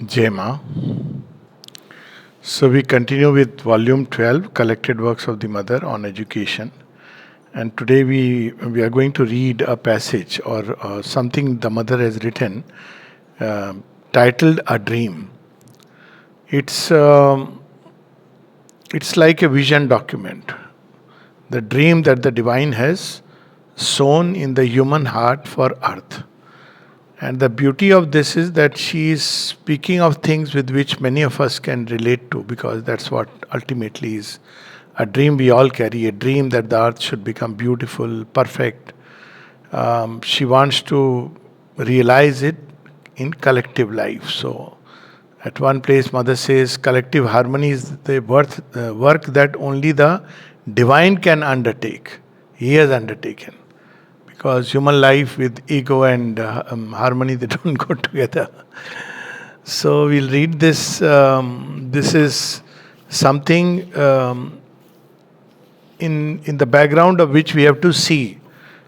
Jema. So we continue with volume 12, Collected Works of the Mother on Education. And today we are going to read a passage or something the mother has written uh, titled A Dream. It's, um, it's like a vision document, the dream that the divine has sown in the human heart for earth. And the beauty of this is that she is speaking of things with which many of us can relate to, because that's what ultimately is a dream we all carry, a dream that the earth should become beautiful, perfect. She wants to realize it in collective life. So, at one place, Mother says, collective harmony is the work that only the divine can undertake. He has undertaken, because human life with ego and harmony, they don't go together. So we'll read this. This is something in the background of which we have to see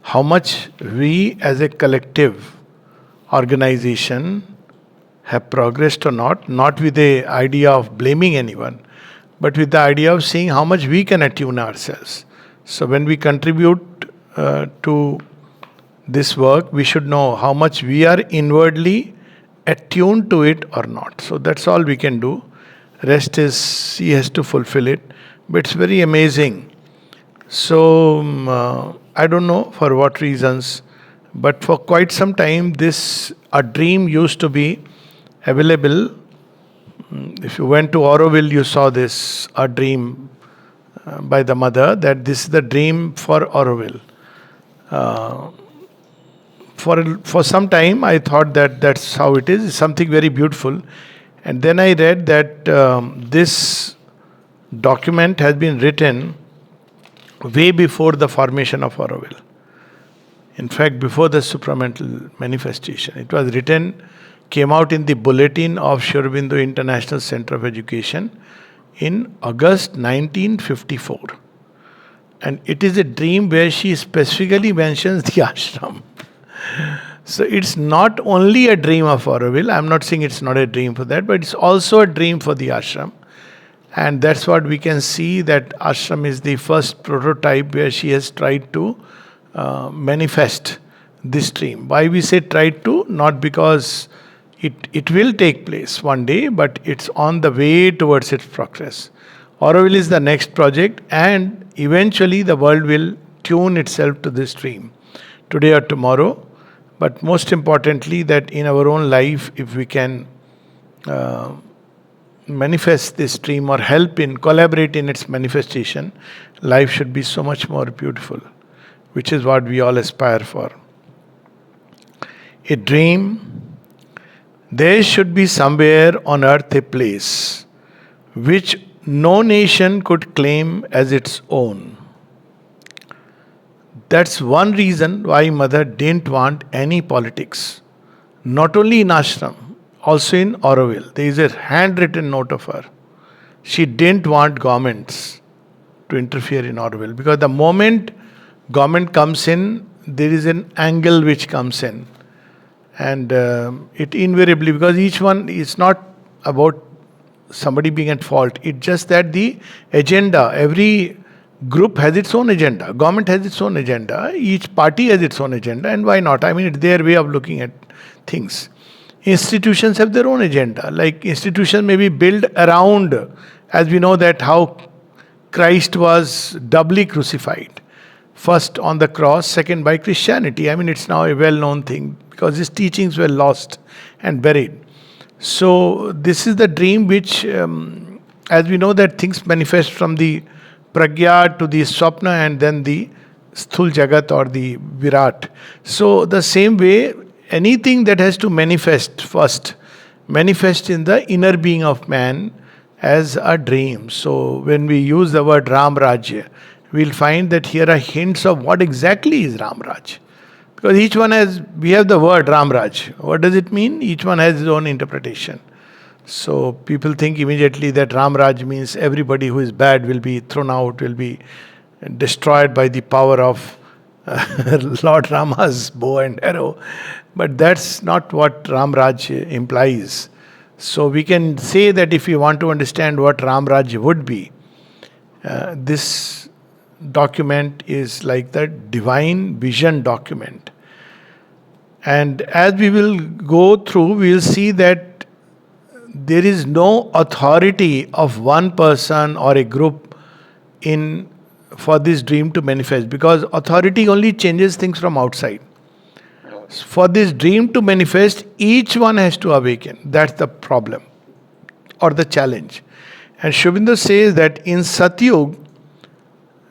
how much we as a collective organization have progressed or not with the idea of blaming anyone, but with the idea of seeing how much we can attune ourselves. So when we contribute to this work, we should know how much we are inwardly attuned to it or not. So that's all we can do. Rest is he has to fulfill it. But it's very amazing. So I don't know for what reasons, but for quite some time, this a dream used to be available. If you went to Auroville, you saw this a dream by the mother, that this is the dream for Auroville. Uh, for some time I thought that that's how it is. It's something very beautiful, and then I read that this document has been written way before the formation of Auroville. In fact, before the supramental manifestation, it was written, came out in the bulletin of Sri Aurobindo International Center of Education in August 1954. And it is a dream where she specifically mentions the ashram. So it's not only a dream of Auroville. I'm not saying it's not a dream for that, but it's also a dream for the ashram. And that's what we can see, that ashram is the first prototype where she has tried to manifest this dream. Why we say tried to? Not because it will take place one day, but it's on the way towards its progress. Auroville is the next project, and eventually the world will tune itself to this dream, today or tomorrow. But most importantly, that in our own life, if we can manifest this dream or help in, collaborate in its manifestation, life should be so much more beautiful, which is what we all aspire for. A dream, there should be somewhere on earth a place which no nation could claim as its own. That's one reason why Mother didn't want any politics. Not only in ashram, also in Auroville. There is a handwritten note of her. She didn't want governments to interfere in Auroville, because the moment government comes in, there is an angle which comes in. And it invariably, because each one is not about somebody being at fault, it's just that the agenda, every group has its own agenda, government has its own agenda, each party has its own agenda, and why not? I mean, it's their way of looking at things. Institutions have their own agenda. Like institutions may be built around, as we know that how Christ was doubly crucified. First on the cross, second by Christianity. I mean, it's now a well-known thing, because his teachings were lost and buried. So this is the dream which, as we know that things manifest from the pragya to the swapna and then the sthul jagat or the virat. So the same way, anything that has to manifest first, manifest in the inner being of man as a dream. So when we use the word Ram Rajya, we'll find that here are hints of what exactly is Ram Raj. Because each one has, we have the word Ram Raj. What does it mean? Each one has his own interpretation. So people think immediately that Ram Raj means everybody who is bad will be thrown out, will be destroyed by the power of Lord Rama's bow and arrow. But that's not what Ram Raj implies. So we can say that if we want to understand what Ram Rajya would be, this document is like the divine vision document. And as we will go through, we will see that there is no authority of one person or a group in for this dream to manifest, because authority only changes things from outside. For this dream to manifest, each one has to awaken. That's the problem or the challenge. And Shubindu says that in Satyug,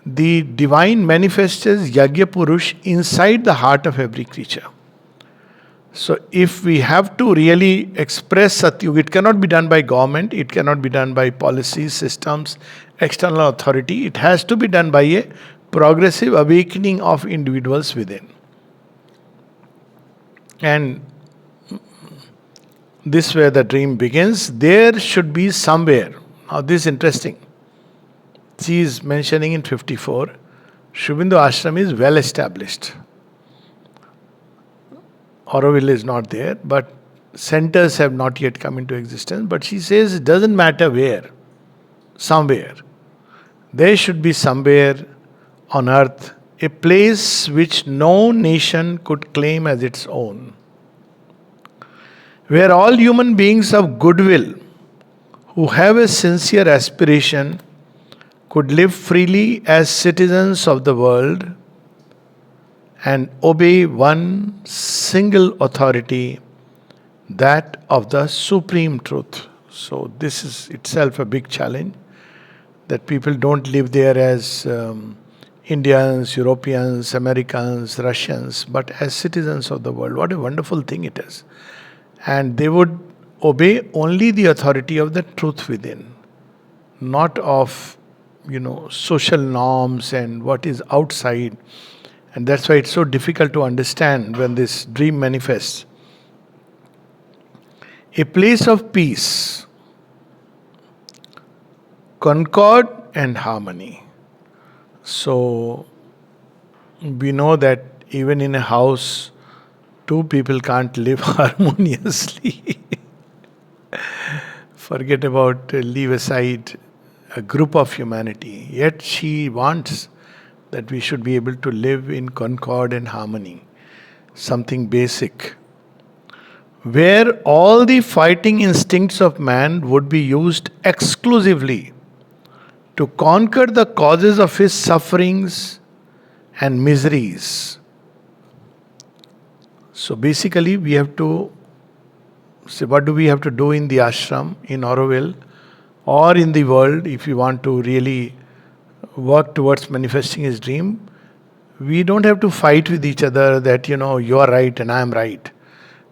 the divine manifests as Yagya Purush inside the heart of every creature. So if we have to really express Satyug, it cannot be done by government, it cannot be done by policies, systems, external authority. It has to be done by a progressive awakening of individuals within. And this where the dream begins. There should be somewhere. Now this is interesting. She is mentioning in 54, Shubindu Ashram is well established. Auroville is not there, but centers have not yet come into existence. But she says it doesn't matter where, somewhere. There should be somewhere on earth a place which no nation could claim as its own, where all human beings of goodwill who have a sincere aspiration could live freely as citizens of the world and obey one single authority, that of the supreme truth. So this is itself a big challenge, that people don't live there as Indians, Europeans, Americans, Russians, but as citizens of the world. What a wonderful thing it is. And they would obey only the authority of the truth within, not of social norms and what is outside. And that's why it's so difficult to understand when this dream manifests. A place of peace, concord and harmony. So we know that even in a house, two people can't live harmoniously. Forget about, leave aside a group of humanity. Yet she wants that we should be able to live in concord and harmony. Something basic. Where all the fighting instincts of man would be used exclusively to conquer the causes of his sufferings and miseries. So basically we have to say, what do we have to do in the ashram, in Auroville, or in the world, if we want to really work towards manifesting his dream? We don't have to fight with each other that, you are right and I am right.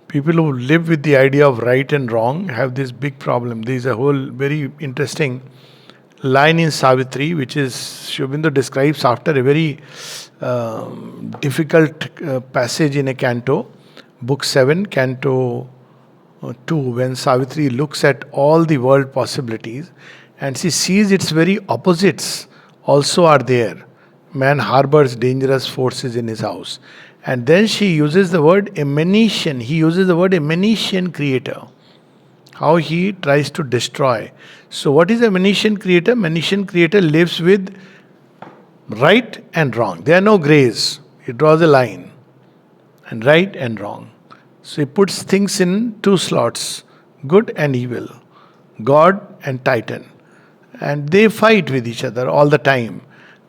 People who live with the idea of right and wrong have this big problem. There is a whole very interesting line in Savitri, which is Shubindu describes after a very difficult passage in a canto, book 7, canto 2, when Savitri looks at all the world possibilities and she sees its very opposites also are there. Man harbors dangerous forces in his house. And then she uses the word emanation. He uses the word emanation creator. How he tries to destroy. So what is emanation creator? Emanation creator lives with right and wrong. There are no grays. He draws a line. And right and wrong. So he puts things in two slots. Good and evil. God and Titan. And they fight with each other all the time.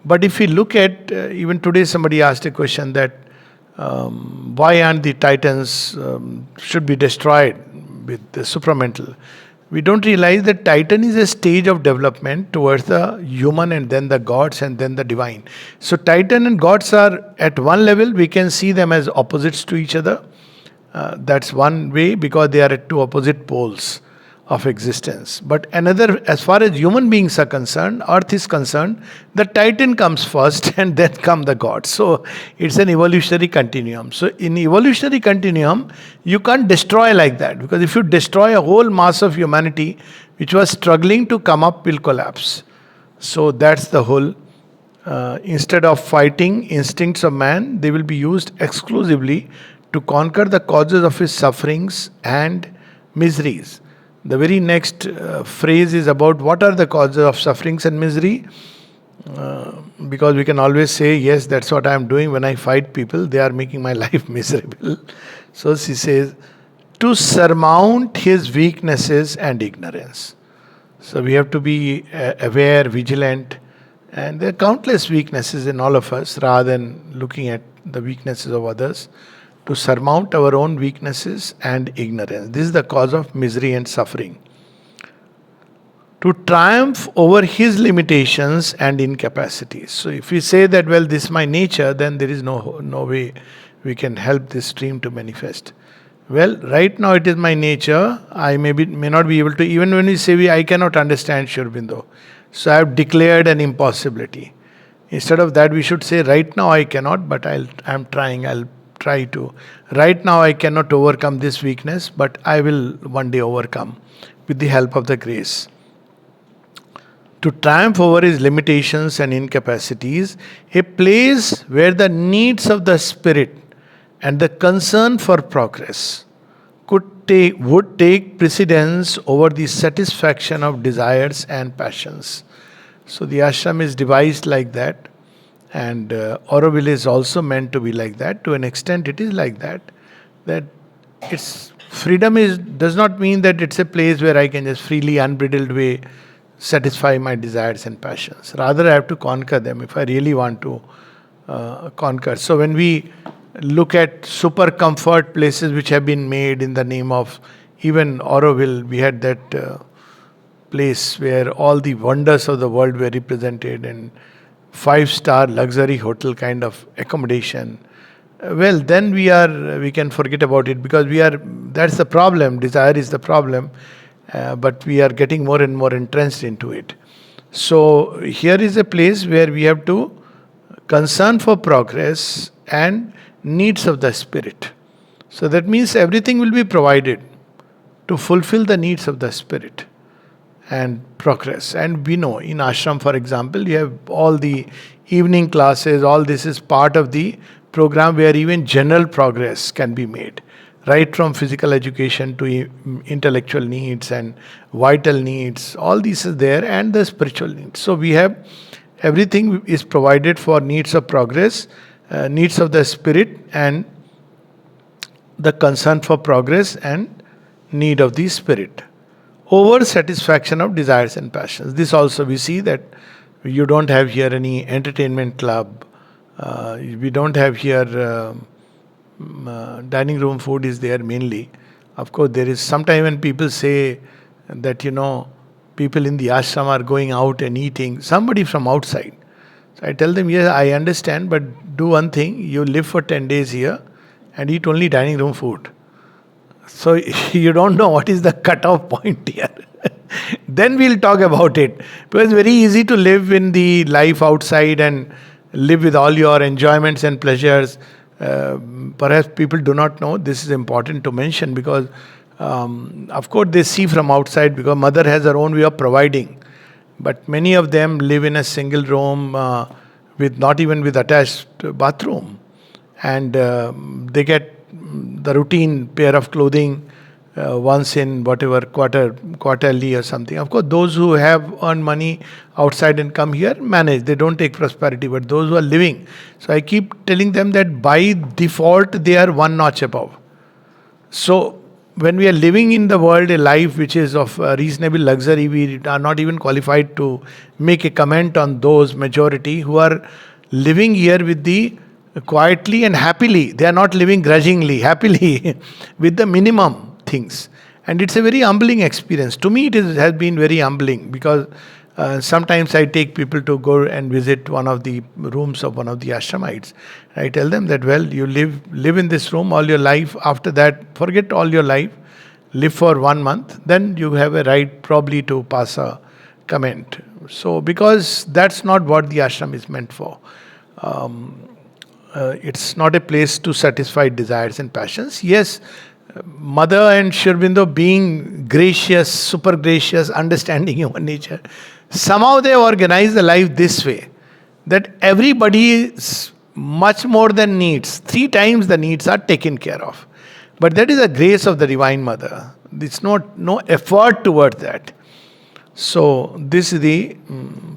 But if we look at, even today somebody asked a question that why aren't the Titans should be destroyed with the supramental? We don't realize that Titan is a stage of development towards the human and then the gods and then the divine. So Titan and gods are at one level, we can see them as opposites to each other. That's one way, because they are at two opposite poles of existence. But another, as far as human beings are concerned, earth is concerned, the Titan comes first and then come the gods. So it's an evolutionary continuum. So in evolutionary continuum, you can't destroy like that, because if you destroy a whole mass of humanity which was struggling to come up, will collapse. So that's the whole, instead of fighting instincts of man, they will be used exclusively to conquer the causes of his sufferings and miseries. The very next phrase is about what are the causes of sufferings and misery. Because we can always say, yes, that's what I am doing when I fight people, they are making my life miserable. So she says, to surmount his weaknesses and ignorance. So we have to be aware, vigilant, and there are countless weaknesses in all of us rather than looking at the weaknesses of others. To surmount our own weaknesses and ignorance. This is the cause of misery and suffering. To triumph over his limitations and incapacities. So if we say that, well, this is my nature, then there is no way we can help this dream to manifest. Well, right now it is my nature. I may not be able to, even when we say I cannot understand Sri Aurobindo. So I have declared an impossibility. Instead of that, we should say, right now I cannot, but I'm trying, I'll try to. Right now I cannot overcome this weakness, but I will one day overcome with the help of the grace. To triumph over his limitations and incapacities, a place where the needs of the spirit and the concern for progress would take precedence over the satisfaction of desires and passions. So the ashram is devised like that, and Auroville is also meant to be like that. To an extent, it is like that. That its freedom does not mean that it's a place where I can just freely, unbridled way satisfy my desires and passions. Rather, I have to conquer them if I really want to conquer. So when we look at super comfort places which have been made in the name of even Auroville, we had that place where all the wonders of the world were represented, and 5-star luxury hotel kind of accommodation. Well, then we can forget about it, because that's the problem. Desire is the problem, but we are getting more and more entrenched into it. So here is a place where we have to concern for progress and needs of the spirit. So that means everything will be provided to fulfill the needs of the spirit and progress. And we know in ashram, for example, you have all the evening classes, all this is part of the program where even general progress can be made. Right from physical education to intellectual needs and vital needs, all this is there, and the spiritual needs. So we have everything is provided for needs of progress, needs of the spirit, and the concern for progress and need of the spirit over satisfaction of desires and passions. This also we see that you don't have here any entertainment club. We don't have here dining room food is there mainly. Of course, there is sometimes when people say that, people in the ashram are going out and eating, somebody from outside. So I tell them, yes, I understand, but do one thing, you live for 10 days here and eat only dining room food. So you don't know what is the cutoff point here. Then we'll talk about it. Because it's very easy to live in the life outside and live with all your enjoyments and pleasures. Perhaps people do not know. This is important to mention because, of course, they see from outside because mother has her own way of providing. But many of them live in a single room with not even with attached bathroom. And they get the routine pair of clothing once in whatever quarterly or something. Of course, those who have earned money outside and come here manage. They don't take prosperity, but those who are living. So I keep telling them that by default, they are one notch above. So when we are living in the world a life which is of reasonable luxury, we are not even qualified to make a comment on those majority who are living here with the quietly and happily. They are not living grudgingly, happily with the minimum things. And it's a very humbling experience. To me, has been very humbling because sometimes I take people to go and visit one of the rooms of one of the ashramites. I tell them that, well, you live in this room all your life. After that, forget all your life. Live for 1 month. Then you have a right probably to pass a comment. So, because that's not what the ashram is meant for. It's not a place to satisfy desires and passions. Yes, Mother and Sri Aurobindo being gracious, super gracious, understanding human nature, somehow they organize the life this way, that everybody much more than needs, 3 times the needs are taken care of. But that is the grace of the Divine Mother. It's not no effort toward that. So this is the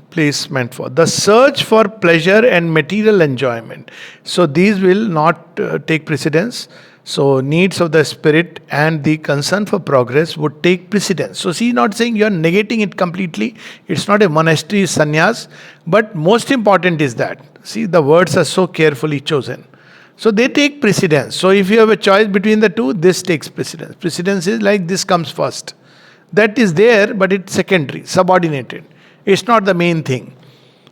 place meant for the search for pleasure and material enjoyment. So these will not take precedence. So needs of the spirit and the concern for progress would take precedence. So see, not saying you are negating it completely. It's not a monastery sannyas, but most important is that. See, the words are so carefully chosen. So they take precedence. So if you have a choice between the two, this takes precedence. Precedence is like this comes first. That is there, but it's secondary, subordinated. It's not the main thing.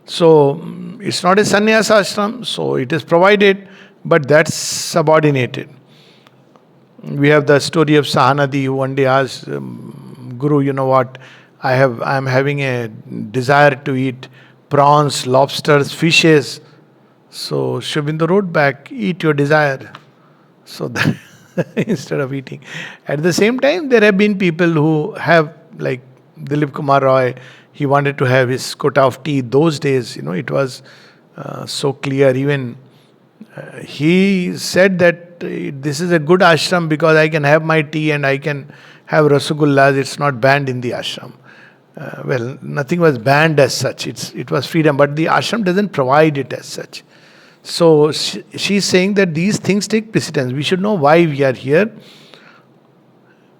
So it's not a sannyas ashram, so it is provided, but that's subordinated. We have the story of Sahanadi who one day asked Guru, you know what? I'm having a desire to eat prawns, lobsters, fishes. So Sri Aurobindo wrote back, eat your desire. So that instead of eating. At the same time, there have been people who have, like Dilip Kumar Roy, he wanted to have his quota of tea. Those days, it was so clear. Even he said that this is a good ashram because I can have my tea and I can have rasagullas. It's not banned in the ashram. Well, nothing was banned as such. It was freedom, but the ashram doesn't provide it as such. So she's saying that these things take precedence. We should know why we are here.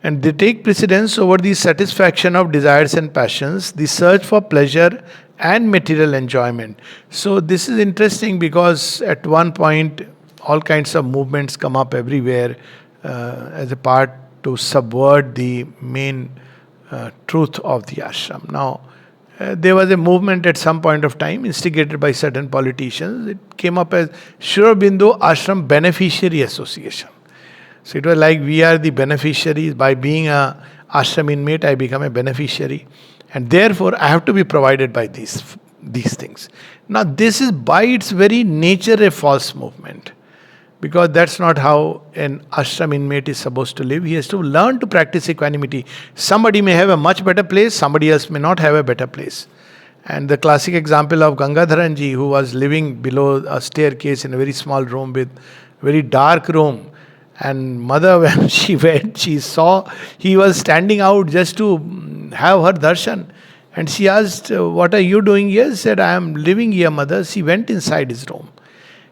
And they take precedence over the satisfaction of desires and passions, the search for pleasure and material enjoyment. So this is interesting because at one point, all kinds of movements come up everywhere as a part to subvert the main truth of the ashram. Now, there was a movement at some point of time instigated by certain politicians. It came up as Sri Aurobindo Ashram Beneficiary Association. So it was like we are the beneficiaries. By being a ashram inmate, I become a beneficiary. And therefore, I have to be provided by these things. Now, this is by its very nature a false movement. Because that's not how an ashram inmate is supposed to live. He has to learn to practice equanimity. Somebody may have a much better place, somebody else may not have a better place. And the classic example of Gangadharanji, who was living below a staircase in a very small room with very dark room. And mother, when she went, she saw he was standing out just to have her darshan. And she asked, what are you doing here? He said, I am living here, mother. She went inside his room.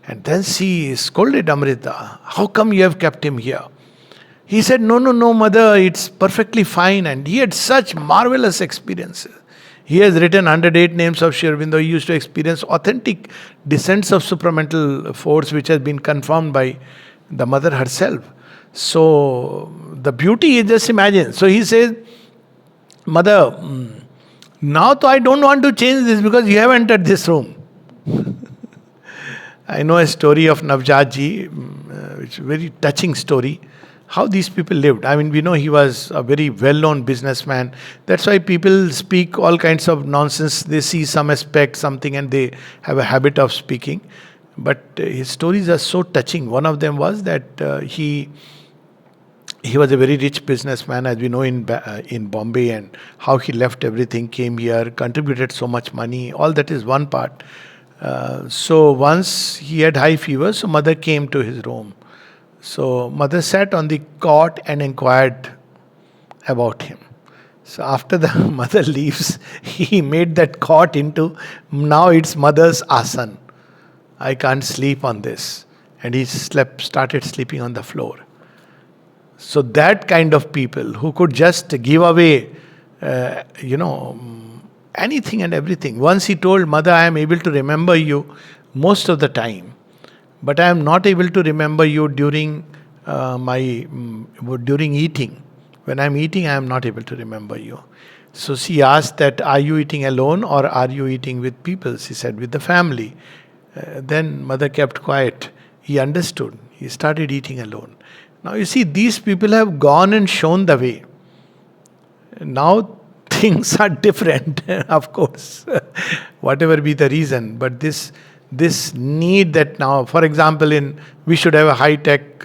And then she scolded Amrita, how come you have kept him here? He said, no, mother, it's perfectly fine. And he had such marvelous experiences. He has written 108 names of Sri Aurobindo. He used to experience authentic descents of supramental force, which has been confirmed by the mother herself. So the beauty is, just imagine. So he says, mother, now I don't want to change this because you have entered this room. I know a story of Navjot ji, which is a very touching story, how these people lived. I mean, we know he was a very well-known businessman. That's why people speak all kinds of nonsense. They see some aspect, something, and they have a habit of speaking. But his stories are so touching. One of them was that he was a very rich businessman, as we know in Bombay, and how he left everything, came here, contributed so much money. All that is one part. So once he had high fever, so mother came to his room. So mother sat on the cot and inquired about him. So after the mother leaves, he made that cot into, now it's mother's asan. I can't sleep on this. And he started sleeping on the floor. So that kind of people who could just give away, anything and everything. Once he told mother, I am able to remember you most of the time, but I am not able to remember you during during eating. When I am eating, I am not able to remember you. So she asked that, are you eating alone or are you eating with people? She said, with the family. Then mother kept quiet. He understood. He started eating alone. Now you see, these people have gone and shown the way. Now things are different, of course, whatever be the reason. But this need that now, for example, we should have a high-tech,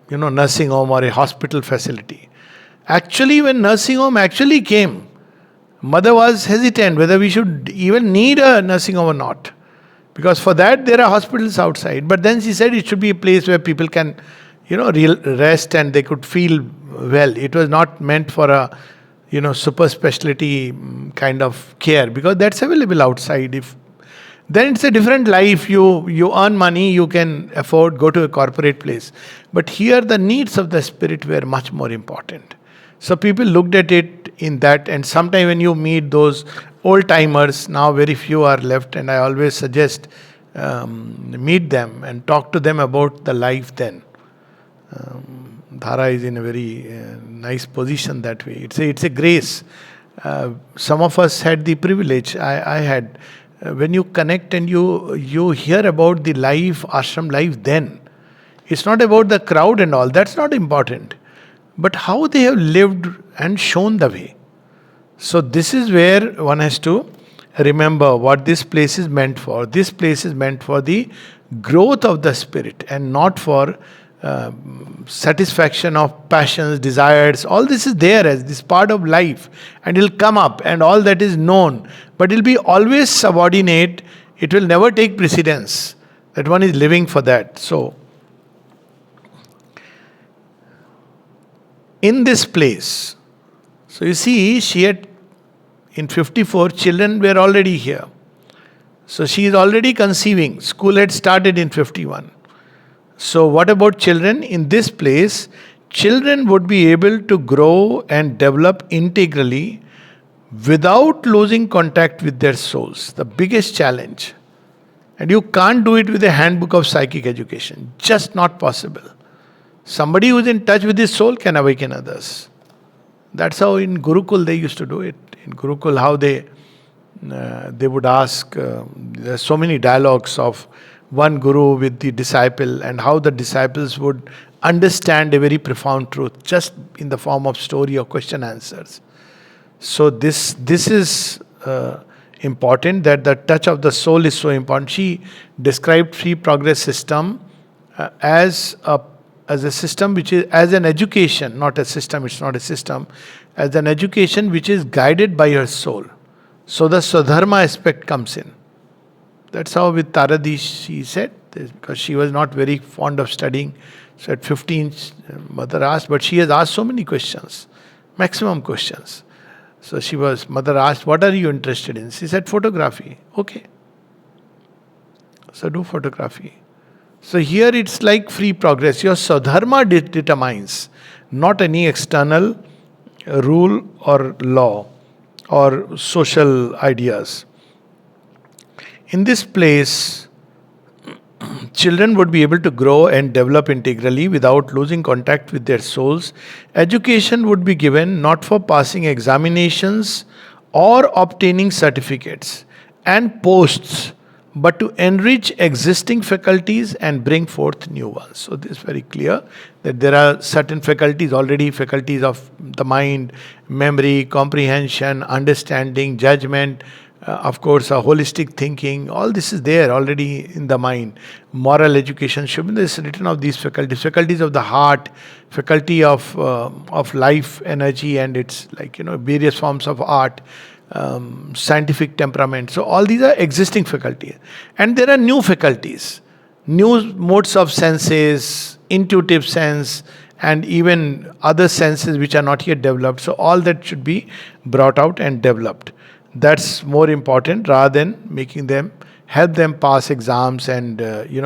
nursing home or a hospital facility. Actually, when nursing home actually came, mother was hesitant whether we should even need a nursing home or not. Because for that, there are hospitals outside. But then she said it should be a place where people can, real rest and they could feel well. It was not meant for a, super specialty kind of care, because that's available outside. If then it's a different life. You earn money, you can afford go to a corporate place, but here the needs of the spirit were much more important. So people looked at it in that, and sometime when you meet those old timers, now very few are left, and I always suggest meet them and talk to them about the life then. Dhara is in a very nice position that way. It's a grace. Some of us had the privilege. I had. When you connect and you hear about the life, ashram life, then it's not about the crowd and all. That's not important, but how they have lived and shown the way. So this is where one has to remember what this place is meant for. This place is meant for the growth of the spirit and not for satisfaction of passions, desires. All this is there as this part of life, and it'll come up, and all that is known, but it'll be always subordinate. It will never take precedence. That one is living for that. So, in this place, so you see, she had in 54, children were already here. So she is already conceiving. School had started in 51. So, what about children? In this place, children would be able to grow and develop integrally without losing contact with their souls. The biggest challenge. And you can't do it with a handbook of psychic education. Just not possible. Somebody who is in touch with his soul can awaken others. That's how in Gurukul they used to do it. In Gurukul, how they would ask, there are so many dialogues of one guru with the disciple, and how the disciples would understand a very profound truth just in the form of story or question answers. So this is important, that the touch of the soul is so important. She described free progress system as a system which is as an education, not a system. It's not a system, as an education which is guided by her soul. So the Swadharma aspect comes in. That's how with Taradi she said, because she was not very fond of studying. So at 15, mother asked, but she has asked so many questions, maximum questions. So mother asked, what are you interested in? She said, photography. Okay. So do photography. So here it's like free progress. Your Swadharma determines, not any external rule or law or social ideas. In this place, children would be able to grow and develop integrally without losing contact with their souls. Education would be given not for passing examinations or obtaining certificates and posts, but to enrich existing faculties and bring forth new ones. So this is very clear that there are certain faculties already, faculties of the mind, memory, comprehension, understanding, judgment, of course, a holistic thinking. All this is there already in the mind. Moral education, Shubhendra is written of these faculties, faculties of the heart, faculty of life energy, and it's like various forms of art. Scientific temperament. So all these are existing faculties. And there are new faculties, new modes of senses, intuitive sense, and even other senses which are not yet developed. So all that should be brought out and developed. That's more important rather than help them pass exams and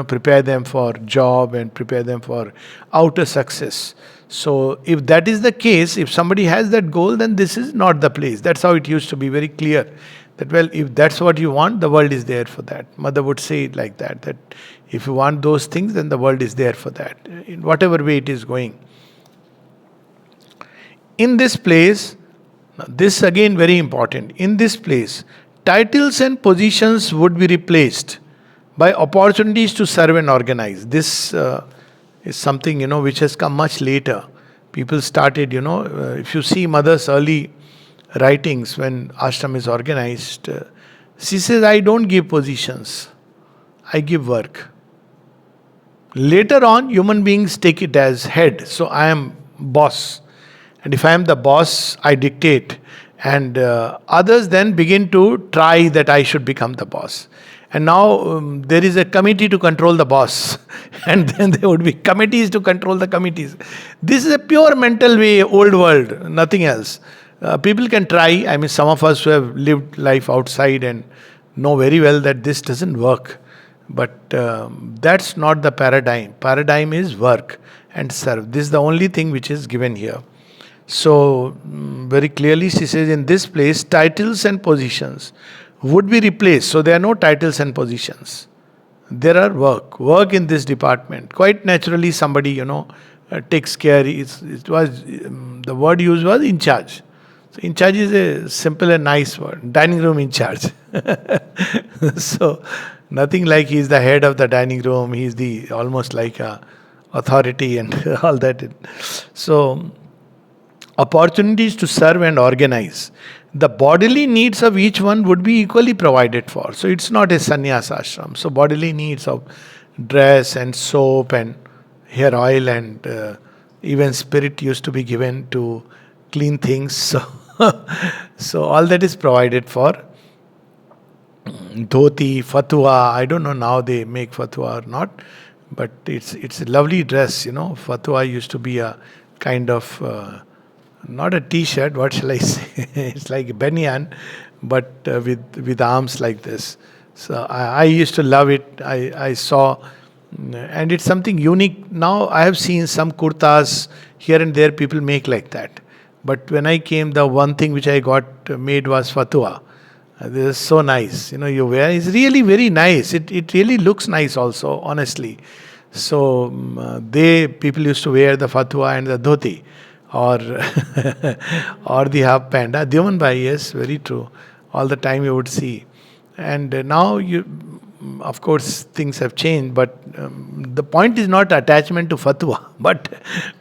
prepare them for job and prepare them for outer success. So if that is the case, if somebody has that goal, then this is not the place. That's how it used to be very clear. That if that's what you want, the world is there for that. Mother would say it like that, that if you want those things, then the world is there for that, in whatever way it is going. In this place, this again very important, in this place, titles and positions would be replaced by opportunities to serve and organize. This is something, which has come much later. People started, if you see mother's early writings when ashram is organized, she says, I don't give positions, I give work. Later on, human beings take it as head. So I am boss. And if I am the boss, I dictate. And others then begin to try that I should become the boss. And now there is a committee to control the boss, and then there would be committees to control the committees. This is a pure mental way, old world, nothing else. People can try. I mean, some of us who have lived life outside and know very well that this doesn't work. But that's not the paradigm. Paradigm is work and serve. This is the only thing which is given here. So, very clearly, she says in this place, titles and positions would be replaced. So, there are no titles and positions. There are work in this department. Quite naturally, somebody, takes care. It was the word used was in charge. So, in charge is a simple and nice word. Dining room in charge. So, nothing like he is the head of the dining room. He is the almost like a authority and all that. So, opportunities to serve and organize. The bodily needs of each one would be equally provided for. So it's not a sannyas ashram. So bodily needs of dress and soap and hair oil and even spirit used to be given to clean things. So, so all that is provided for. Dhoti, fatwa. I don't know now they make fatwa or not, but it's a lovely dress. Fatwa used to be a kind of not a t-shirt, what shall I say? It's like a banyan, but with arms like this. So I used to love it. I saw, and it's something unique. Now I have seen some kurtas here and there people make like that. But when I came, the one thing which I got made was fatua. This is so nice. You wear, it's really very nice. It really looks nice also, honestly. So people used to wear the fatua and the dhoti or or the half pant. Dyoman Bhai, yes, very true. All the time you would see. And now of course, things have changed, but the point is not attachment to fatwa. But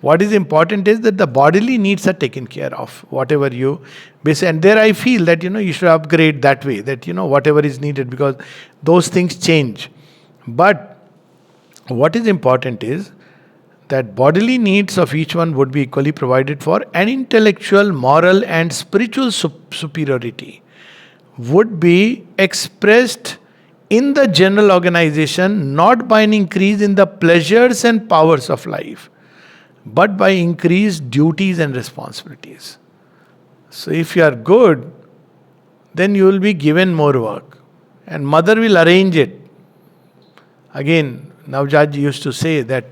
what is important is that the bodily needs are taken care of, whatever you base. And there I feel that, you should upgrade that way, that, whatever is needed, because those things change. But what is important is that bodily needs of each one would be equally provided for, and intellectual, moral, and spiritual superiority would be expressed in the general organization, not by an increase in the pleasures and powers of life, but by increased duties and responsibilities. So, if you are good, then you will be given more work, and mother will arrange it. Again, Navjot used to say that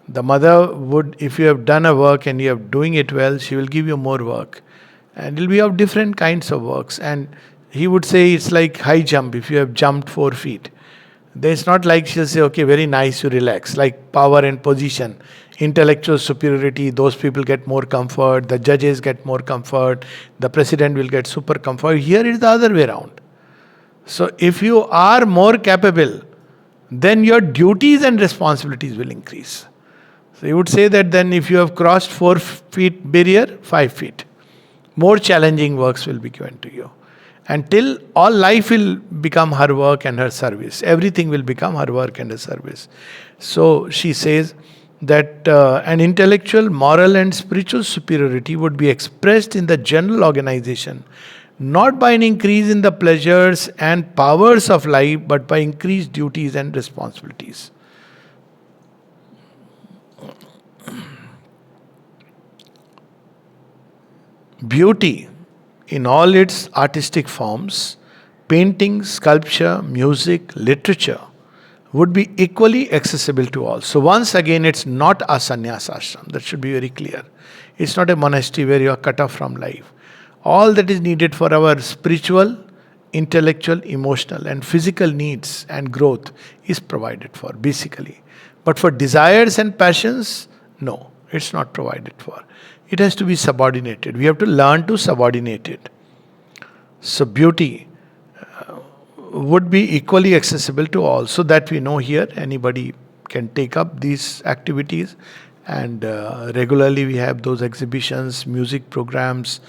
the mother would, if you have done a work and you are doing it well, she will give you more work. And it will be of different kinds of works. And he would say it's like high jump. If you have jumped 4 feet, then it's not like she'll say, okay, very nice, you relax. Like power and position, intellectual superiority, those people get more comfort, the judges get more comfort, the president will get super comfort. Here is the other way around. So if you are more capable, then your duties and responsibilities will increase. So you would say that then if you have crossed 4 feet barrier, 5 feet, more challenging works will be given to you. Until all life will become her work and her service. Everything will become her work and her service. So she says that an intellectual, moral and spiritual superiority would be expressed in the general organization, not by an increase in the pleasures and powers of life, but by increased duties and responsibilities. Beauty in all its artistic forms, painting, sculpture, music, literature, would be equally accessible to all. So once again, it's not a sannyas ashram. That should be very clear. It's not a monastery where you are cut off from life. All that is needed for our spiritual, intellectual, emotional and physical needs and growth is provided for, basically. But for desires and passions, no, it's not provided for. It has to be subordinated. We have to learn to subordinate it. So beauty would be equally accessible to all. So that we know here, anybody can take up these activities. And regularly we have those exhibitions, music programs.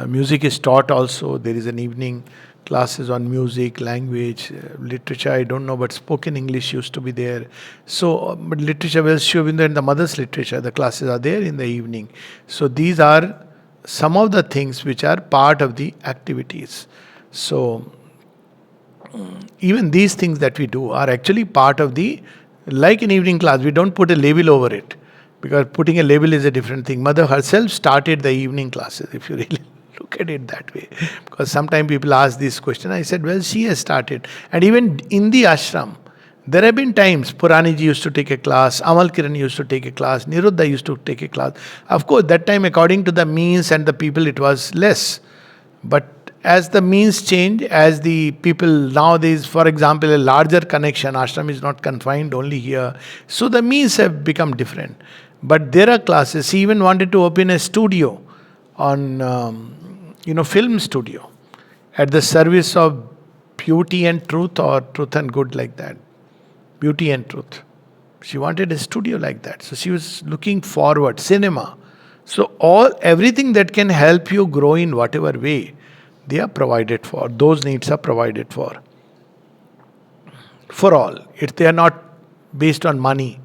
Music is taught also. There is an evening classes on music, language, literature, I don't know, but spoken English used to be there. So, but literature, well, Shubindu and the mother's literature, the classes are there in the evening. So these are some of the things which are part of the activities. So, even these things that we do are actually part of the, like in evening class, we don't put a label over it. Because putting a label is a different thing. Mother herself started the evening classes, if you really look at it that way. Because sometimes people ask this question. I said, well, she has started. And even in the ashram, there have been times Puraniji used to take a class, Amal Kiran used to take a class, Niruddha used to take a class. Of course, that time according to the means and the people, it was less. But as the means change, as the people nowadays, for example, a larger connection, ashram is not confined only here. So the means have become different. But there are classes. She even wanted to open a studio on, film studio at the service of beauty and truth, or truth and good, like that. Beauty and truth. She wanted a studio like that. So she was looking forward. Cinema. So everything that can help you grow in whatever way, they are provided for. Those needs are provided for. For all. They are not based on money.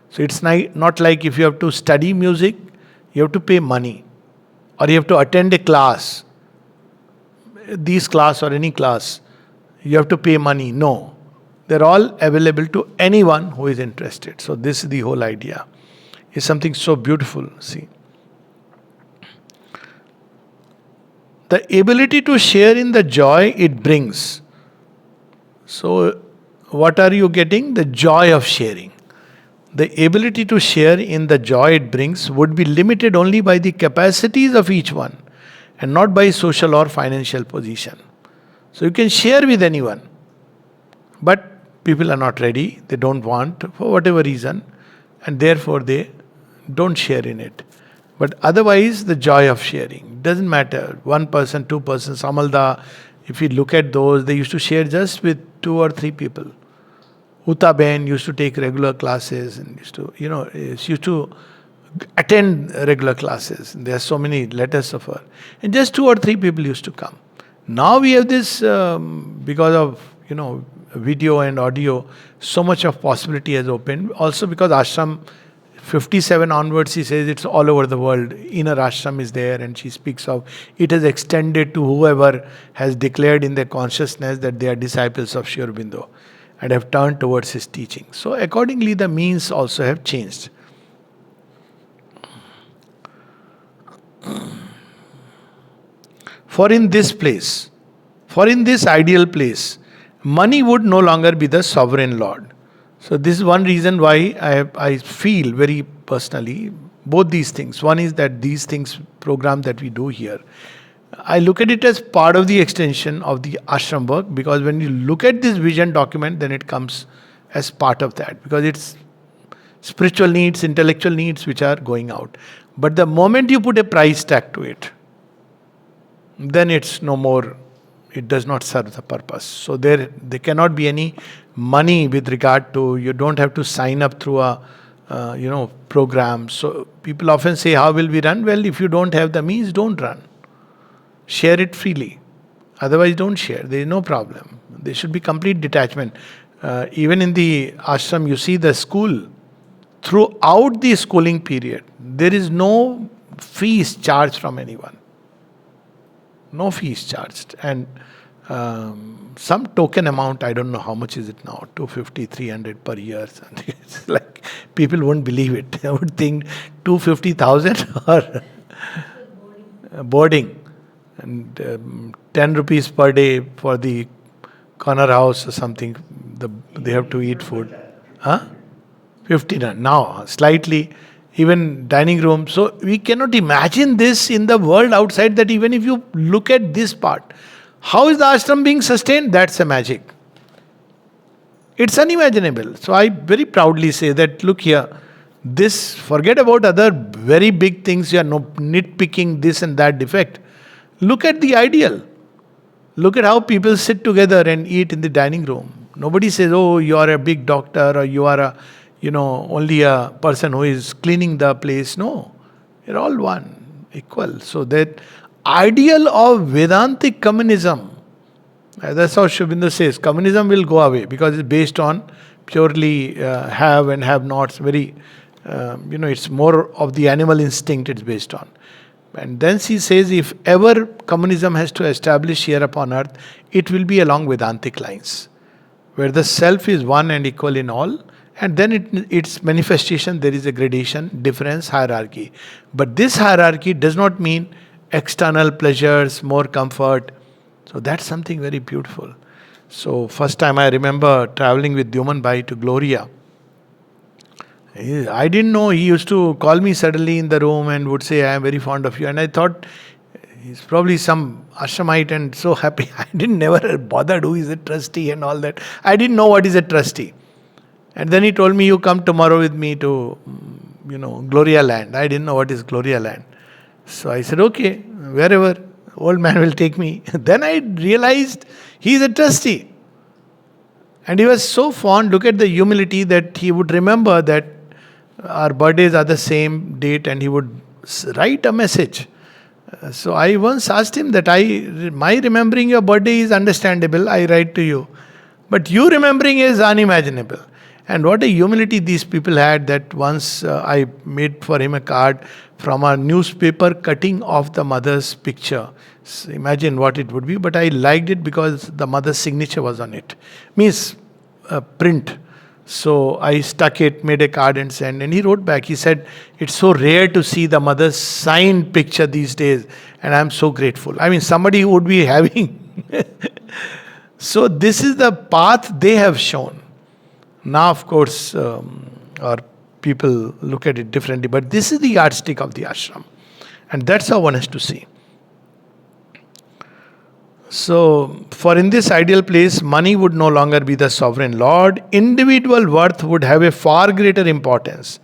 So it's not like if you have to study music, you have to pay money. Or you have to attend a class. This class or any class. You have to pay money. No. They're all available to anyone who is interested. So this is the whole idea. It's something so beautiful. See. The ability to share in the joy it brings. So what are you getting? The joy of sharing. The ability to share in the joy it brings would be limited only by the capacities of each one and not by social or financial position. So you can share with anyone, but people are not ready, they don't want for whatever reason, and therefore they don't share in it. But otherwise, the joy of sharing doesn't matter. 1 person, 2 persons, Amalda, if you look at those, they used to share just with 2 or 3 people. Uta Ben used to take regular classes and she used to attend regular classes. There are so many letters of her. And just 2 or 3 people used to come. Now we have this, because of, video and audio, so much of possibility has opened. Also because ashram 57 onwards, she says it's all over the world. Inner ashram is there, and she speaks of it has extended to whoever has declared in their consciousness that they are disciples of Sri Aurobindo and have turned towards his teaching. So accordingly, the means also have changed. For in this ideal place, money would no longer be the sovereign lord. So this is one reason why I feel very personally both these things. One is that these things, program that we do here, I look at it as part of the extension of the ashram work, because when you look at this vision document, then it comes as part of that, because it's spiritual needs, intellectual needs which are going out. But the moment you put a price tag to it, then it's no more, it does not serve the purpose. So there cannot be any money with regard to, you don't have to sign up through a program. So people often say, how will we run? Well, if you don't have the means, don't run. Share it freely. Otherwise, don't share. There is no problem. There should be complete detachment. Even in the ashram, you see the school. Throughout the schooling period, there is no fees charged from anyone. No fees charged. And some token amount, I don't know how much is it now, 250, 300 per year. It's like, people won't believe it. I would think 250,000 or boarding. And 10 rupees per day for the corner house or something. They have to eat food. 15 now, slightly. Even dining room. So we cannot imagine this in the world outside, that even if you look at this part, how is the ashram being sustained? That's a magic. It's unimaginable. So I very proudly say that, look here, this, forget about other very big things, you are nitpicking this and that defect. Look at the ideal. Look at how people sit together and eat in the dining room. Nobody says, oh, you are a big doctor, or you are only a person who is cleaning the place. No, you're all one, equal. So that ideal of Vedantic communism, that's how Sri Aurobindo says, communism will go away because it's based on purely have and have nots. Very, it's more of the animal instinct it's based on. And then she says, if ever communism has to establish here upon earth, it will be along Vedantic lines, where the self is one and equal in all, and then its manifestation, there is a gradation, difference, hierarchy. But this hierarchy does not mean external pleasures, more comfort. So that's something very beautiful. So first time I remember traveling with Dyuman Bhai to Gloria. I didn't know, he used to call me suddenly in the room and would say, I am very fond of you. And I thought, he's probably some ashramite and so happy. I didn't never bothered who is a trustee and all that. I didn't know what is a trustee. And then he told me, you come tomorrow with me to, Gloria Land. I didn't know what is Gloria Land. So I said, okay, wherever, old man will take me. Then I realized he is a trustee. And he was so fond, look at the humility, that he would remember that our birthdays are the same date and he would write a message. So I once asked him that my remembering your birthday is understandable, I write to you. But you remembering is unimaginable. And what a humility these people had, that once I made for him a card from a newspaper cutting of the mother's picture. So imagine what it would be, but I liked it because the mother's signature was on it. Means print. So I stuck it, made a card and sent. And he wrote back, he said, it's so rare to see the mother's signed picture these days. And I'm so grateful. I mean, somebody would be having. So this is the path they have shown. Now, of course, our people look at it differently. But this is the yardstick of the ashram. And that's how one has to see. So, for in this ideal place, money would no longer be the sovereign lord. Individual worth would have a far greater importance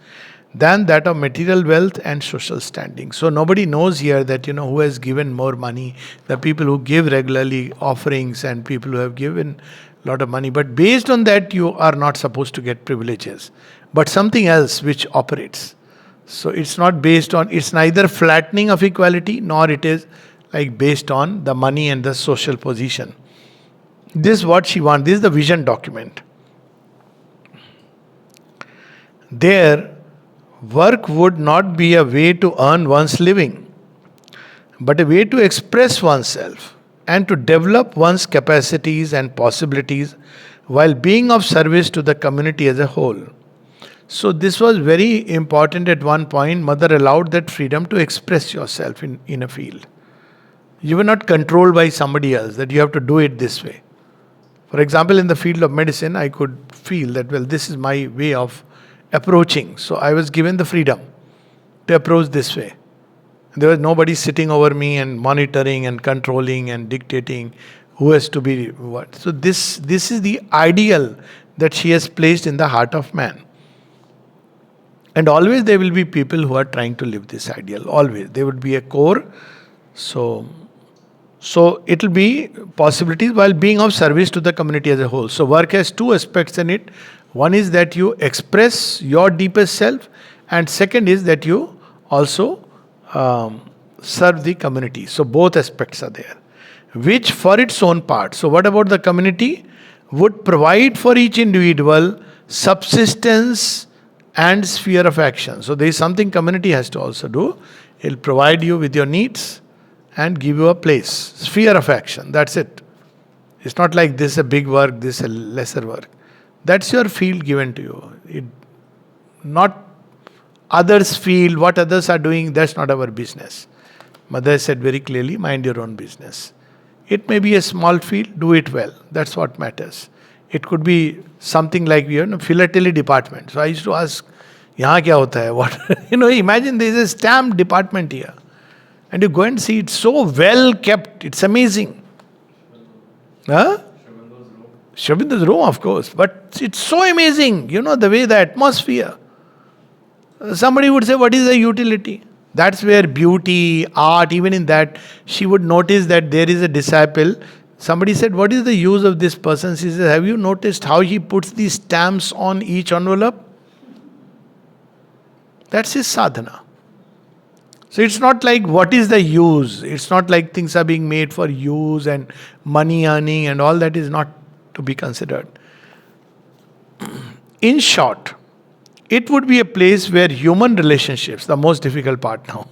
than that of material wealth and social standing. So, nobody knows here that, who has given more money. The people who give regularly offerings and people who have given a lot of money. But based on that, you are not supposed to get privileges. But something else which operates. So, it's not based on, it's neither flattening of equality, nor it is like based on the money and the social position. This is what she wants. This is the vision document. There, work would not be a way to earn one's living, but a way to express oneself and to develop one's capacities and possibilities while being of service to the community as a whole. So this was very important at one point. Mother allowed that freedom to express yourself in a field. You were not controlled by somebody else, that you have to do it this way. For example, in the field of medicine, I could feel that, this is my way of approaching. So I was given the freedom to approach this way. There was nobody sitting over me and monitoring and controlling and dictating who has to be what. So this is the ideal that she has placed in the heart of man. And always there will be people who are trying to live this ideal. Always. There would be a core. So it will be possibilities while being of service to the community as a whole. So work has two aspects in it. One is that you express your deepest self, and second is that you also serve the community. So both aspects are there, which for its own part. So what about the community? Would provide for each individual subsistence and sphere of action. So there is something community has to also do. It will provide you with your needs and give you a place, sphere of action. That's it. It's not like this is a big work, this is a lesser work. That's your field given to you. Not others' field, what others are doing, that's not our business. Mother said very clearly, mind your own business. It may be a small field, do it well. That's what matters. It could be something like philately department. So I used to ask, यहाँ क्या होता है? What? Imagine there is a stamp department here. And you go and see, it's so well kept. It's amazing. Huh? Shabinda's room, of course. But it's so amazing, the way the atmosphere. Somebody would say, what is the utility? That's where beauty, art, even in that, she would notice that there is a disciple. Somebody said, what is the use of this person? She says, have you noticed how he puts these stamps on each envelope? That's his sadhana. So it's not like what is the use. It's not like things are being made for use and money earning and all that is not to be considered. In short, it would be a place where human relationships, the most difficult part now,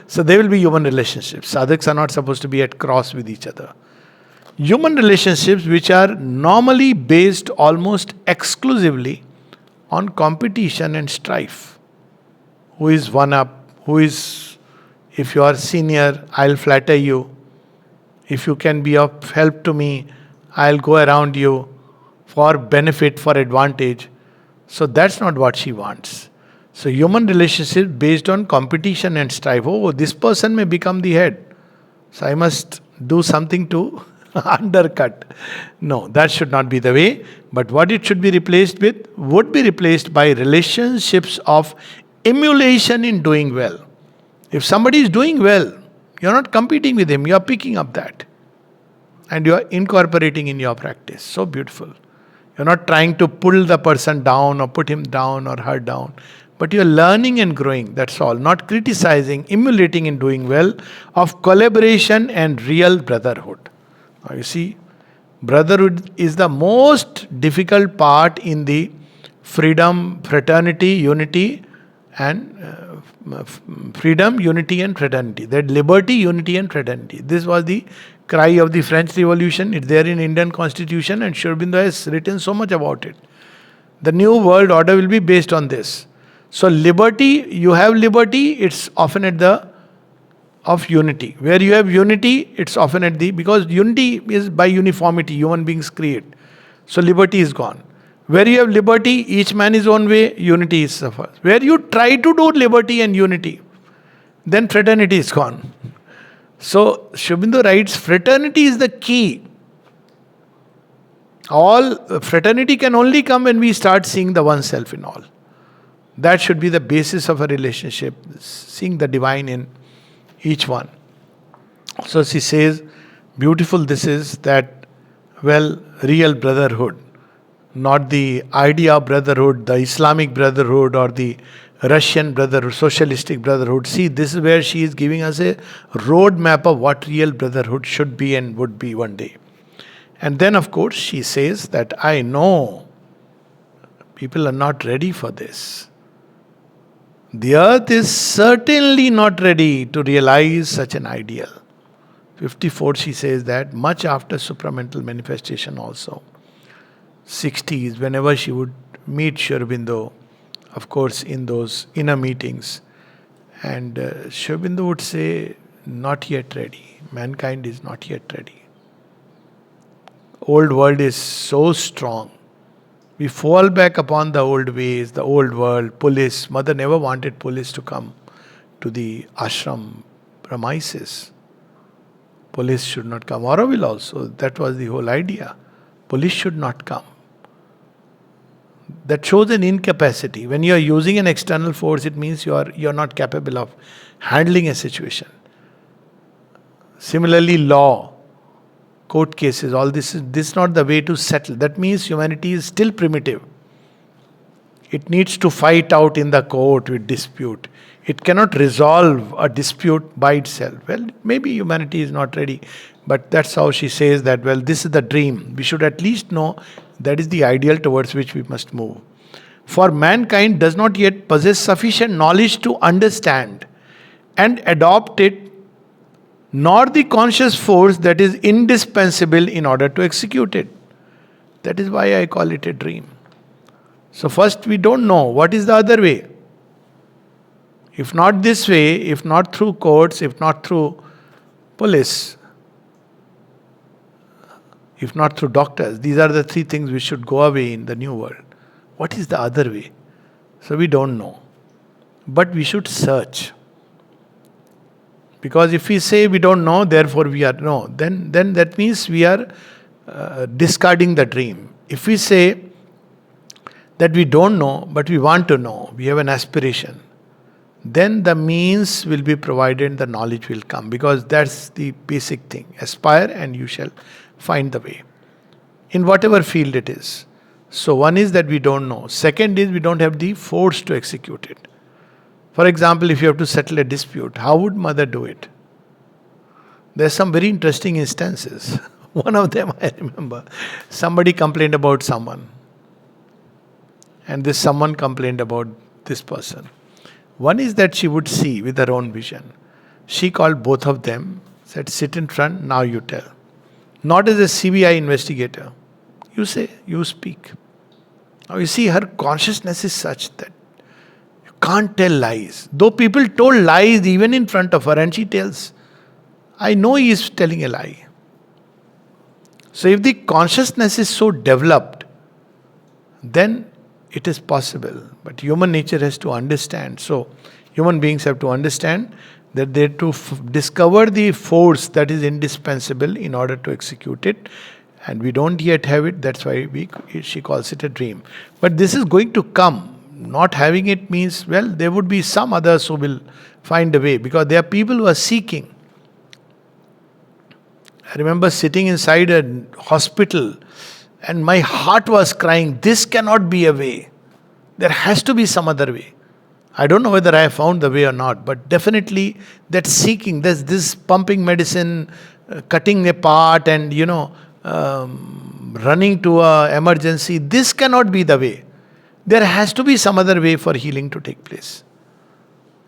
So they will be human relationships. Sadhaks are not supposed to be at cross with each other. Human relationships which are normally based almost exclusively on competition and strife. Who is one up? Who is, if you are senior, I'll flatter you. If you can be of help to me, I'll go around you for benefit, for advantage. So that's not what she wants. So human relationship based on competition and strife. Oh, this person may become the head. So I must do something to undercut. No, that should not be the way. But what it should be replaced with would be replaced by relationships of emulation in doing well. If somebody is doing well, you're not competing with him, you're picking up that. And you're incorporating in your practice. So beautiful. You're not trying to pull the person down or put him down or her down. But you're learning and growing, that's all. Not criticizing, emulating in doing well, of collaboration and real brotherhood. Now you see, brotherhood is the most difficult part in the freedom, fraternity, unity, and freedom, unity, and fraternity. That liberty, unity, and fraternity. This was the cry of the French Revolution. It's there in Indian Constitution, and Sri Aurobindo has written so much about it. The new world order will be based on this. So liberty, you have liberty, it's often at the of unity. Where you have unity, it's often at the, because unity is by uniformity, human beings create. So liberty is gone. Where you have liberty, each man his own way, unity is suffers. Where you try to do liberty and unity, then fraternity is gone. So Sri Aurobindo writes, fraternity is the key. All fraternity can only come when we start seeing the oneself in all. That should be the basis of a relationship, seeing the divine in each one. So she says, beautiful this is that, well, real brotherhood, not the idea of brotherhood, the Islamic brotherhood or the Russian brotherhood, socialistic brotherhood. See, this is where she is giving us a roadmap of what real brotherhood should be and would be one day. And then, of course, she says that I know people are not ready for this. The earth is certainly not ready to realize such an ideal. 54, she says that much after supramental manifestation also. 60s, whenever she would meet Sri Aurobindo, of course, in those inner meetings, and Sri Aurobindo would say, not yet ready. Mankind is not yet ready. Old world is so strong. We fall back upon the old ways, the old world, police. Mother never wanted police to come to the ashram premises. Police should not come. Auroville also, that was the whole idea. Police should not come. That shows an incapacity. When you are using an external force, it means you are not capable of handling a situation. Similarly, law, court cases, all this is not the way to settle. That means humanity is still primitive. It needs to fight out in the court with dispute. It cannot resolve a dispute by itself. Well, maybe humanity is not ready, but that's how she says that, well, this is the dream. We should at least know that is the ideal towards which we must move. For mankind does not yet possess sufficient knowledge to understand and adopt it, nor the conscious force that is indispensable in order to execute it. That is why I call it a dream. So first we don't know what is the other way. If not this way, if not through courts, if not through police, if not through doctors, these are the three things which should go away in the new world. What is the other way? So we don't know. But we should search. Because if we say we don't know, therefore we are no, then that means we are discarding the dream. If we say that we don't know, but we want to know, we have an aspiration, then the means will be provided, the knowledge will come. Because that's the basic thing. Aspire and you shall find the way. In whatever field it is. So one is that we don't know. Second is we don't have the force to execute it. For example, if you have to settle a dispute, how would mother do it? There are some very interesting instances. One of them I remember. Somebody complained about someone. And this someone complained about this person. One is that she would see with her own vision. She called both of them, said, sit in front, now you tell. Not as a CBI investigator. You say, you speak. Now you see, her consciousness is such that you can't tell lies. Though people told lies even in front of her, and she tells, I know he is telling a lie. So if the consciousness is so developed, then it is possible. But human nature has to understand. So human beings have to understand that they have to discover the force that is indispensable in order to execute it. And we don't yet have it, that's why she calls it a dream. But this is going to come. Not having it means, well, there would be some others who will find a way, because there are people who are seeking. I remember sitting inside a hospital and my heart was crying, this cannot be a way. There has to be some other way. I don't know whether I have found the way or not, but definitely that seeking, there's this pumping medicine, cutting a part and, running to a emergency. This cannot be the way. There has to be some other way for healing to take place.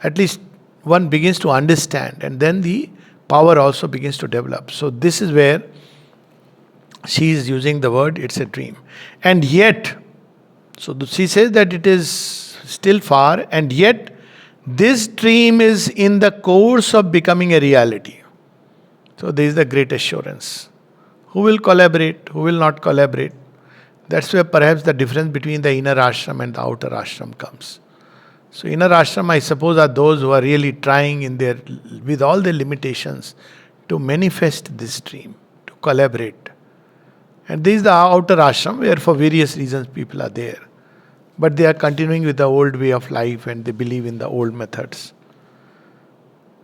At least one begins to understand, and then the power also begins to develop. So this is where she is using the word, it's a dream. And yet, so she says that it is still far, and yet this dream is in the course of becoming a reality. So there is the great assurance. Who will collaborate? Who will not collaborate? That's where perhaps the difference between the inner ashram and the outer ashram comes. So inner ashram, I suppose, are those who are really trying with all their limitations to manifest this dream, to collaborate. And this is the outer ashram where for various reasons people are there. But they are continuing with the old way of life and they believe in the old methods.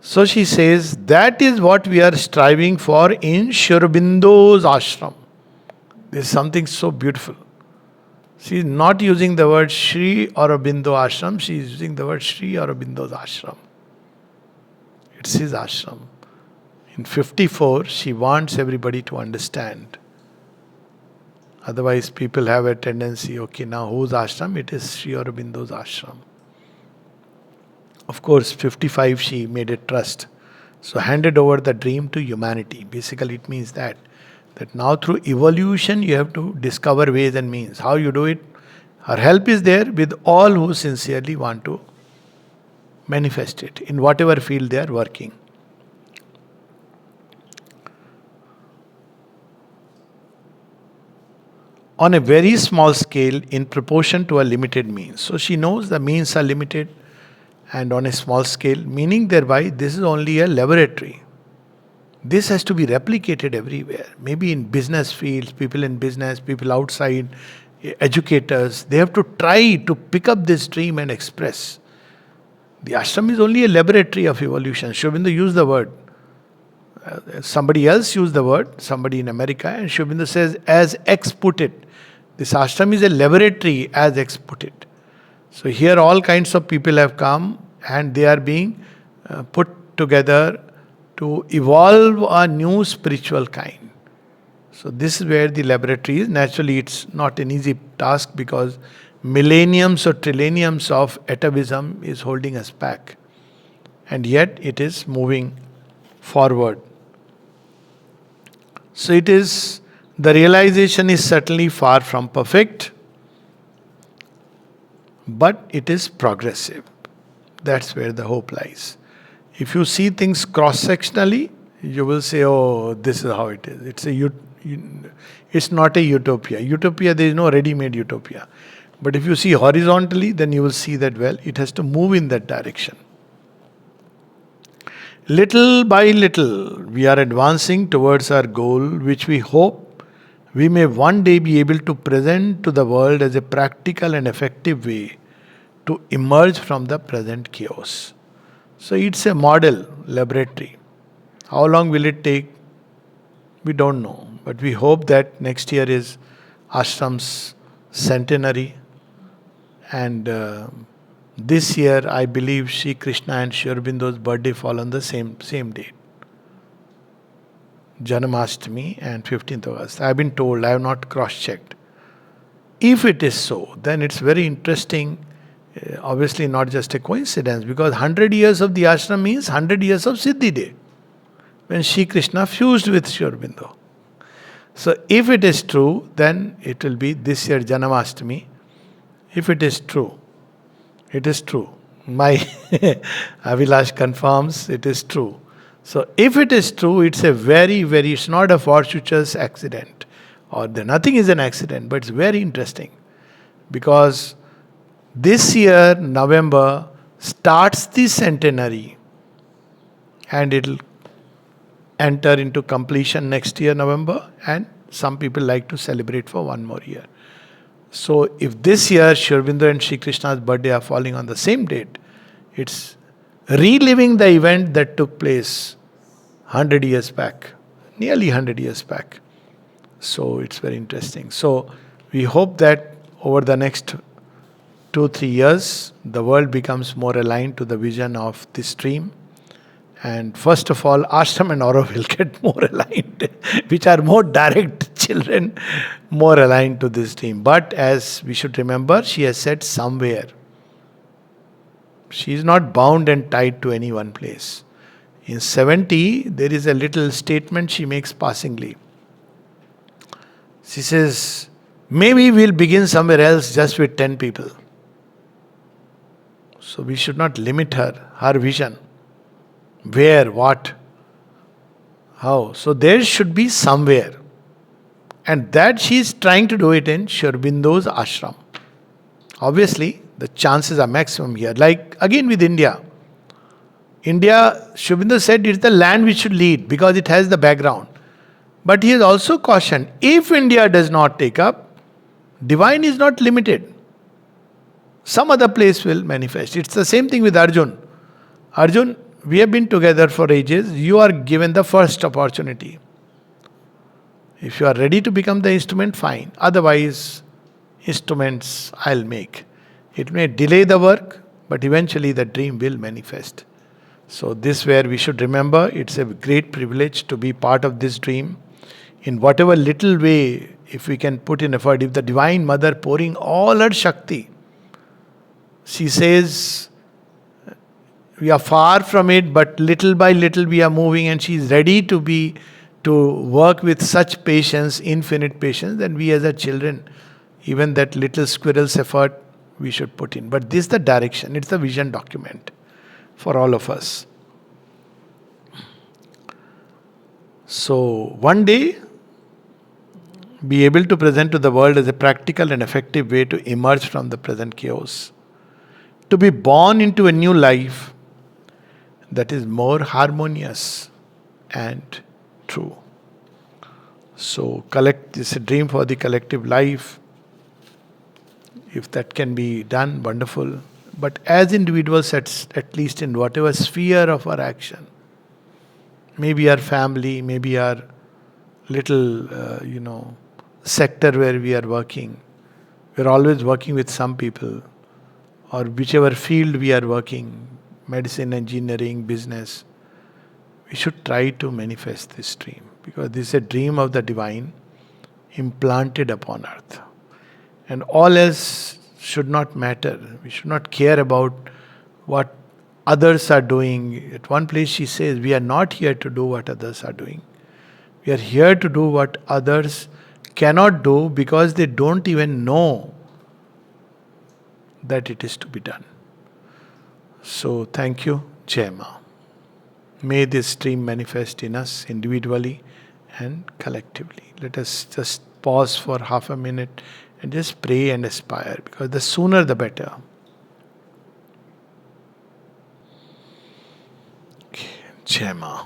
So she says, that is what we are striving for in Sri Aurobindo's ashram. There is something so beautiful. She is not using the word Sri Aurobindo ashram, she is using the word Sri Aurobindo's ashram. It's his ashram. In 54, she wants everybody to understand. Otherwise, people have a tendency, okay, now whose ashram? It is Sri Aurobindo's ashram. Of course, 55, she made a trust. So handed over the dream to humanity. Basically, it means that now through evolution, you have to discover ways and means. How you do it? Her help is there with all who sincerely want to manifest it in whatever field they are working. On a very small scale in proportion to a limited means. So she knows the means are limited and on a small scale, meaning thereby this is only a laboratory. This has to be replicated everywhere. Maybe in business fields, people in business, people outside, educators, they have to try to pick up this dream and express. The ashram is only a laboratory of evolution. Sri Aurobindo used the word. Somebody else used the word, somebody in America, and Sri Aurobindo says, as X put it. This ashram is a laboratory, as X put it. So here all kinds of people have come and they are being put together to evolve a new spiritual kind. So this is where the laboratory is. Naturally, it's not an easy task because millenniums or trillenniums of atavism is holding us back. And yet it is moving forward. So it is, the realization is certainly far from perfect, but it is progressive. That's where the hope lies. If you see things cross-sectionally, you will say, oh, this is how it is. It's not a utopia. Utopia, there is no ready-made utopia. But if you see horizontally, then you will see that, well, it has to move in that direction. Little by little, we are advancing towards our goal, which we hope we may one day be able to present to the world as a practical and effective way to emerge from the present chaos. So it's a model laboratory. How long will it take? We don't know. But we hope that next year is Ashram's centenary. And this year, I believe Sri Krishna and Sri Aurobindo's birthday fall on the same date. Janmashtami and 15th August. I have been told, I have not cross-checked. If it is so, then it's very interesting Obviously not just a coincidence, because 100 years of the ashram means 100 years of Siddhi Day, when Shri Krishna fused with Sri Aurobindo. So if it is true, then it will be this year Janmashtami. If it is true, it is true. My Avilash confirms it is true. So if it is true, it's a it's not a fortuitous accident. Nothing is an accident, but it's very interesting. Because this year, November, starts the centenary. And it'll enter into completion next year, November. And some people like to celebrate for one more year. So if this year Sri Aurobindo and Sri Krishna's birthday are falling on the same date, it's reliving the event that took place 100 years back, nearly 100 years back. So it's very interesting. So we hope that over the next 2-3 years, the world becomes more aligned to the vision of this stream. And first of all, Ashram and Aura will get more aligned, which are more direct children, more aligned to this dream. But as we should remember, she has said somewhere. She is not bound and tied to any one place. In 70, there is a little statement she makes passingly. She says, maybe we'll begin somewhere else just with 10 people. So we should not limit her vision. Where, what, how. So there should be somewhere. And that she is trying to do it in Sri Aurobindo's ashram. Obviously, the chances are maximum here. Like again with India. India, Sri Aurobindo said it's the land which should lead because it has the background. But he has also cautioned, if India does not take up, divine is not limited. Some other place will manifest. It's the same thing with Arjun. Arjun, we have been together for ages. You are given the first opportunity. If you are ready to become the instrument, fine. Otherwise, instruments I'll make. It may delay the work, but eventually the dream will manifest. So this where we should remember, it's a great privilege to be part of this dream. In whatever little way, if we can put in effort, if the Divine Mother pouring all her Shakti, she says, we are far from it, but little by little we are moving, and she is ready to work with such patience, infinite patience, then we as her children, even that little squirrel's effort, we should put in. But this is the direction, it's the vision document for all of us. So one day, be able to present to the world as a practical and effective way to emerge from the present chaos. To be born into a new life that is more harmonious and true. So it's a dream for the collective life. If that can be done, wonderful. But as individuals, at least in whatever sphere of our action, maybe our family, maybe our little, sector where we are working, we're always working with some people, or whichever field we are working, medicine, engineering, business, we should try to manifest this dream. Because this is a dream of the divine implanted upon earth. And all else should not matter. We should not care about what others are doing. At one place she says, we are not here to do what others are doing. We are here to do what others cannot do because they don't even know that it is to be done. So thank you, Jai Ma. May this dream manifest in us individually and collectively. Let us just pause for half a minute and just pray and aspire, because the sooner the better. Okay. Jai Ma.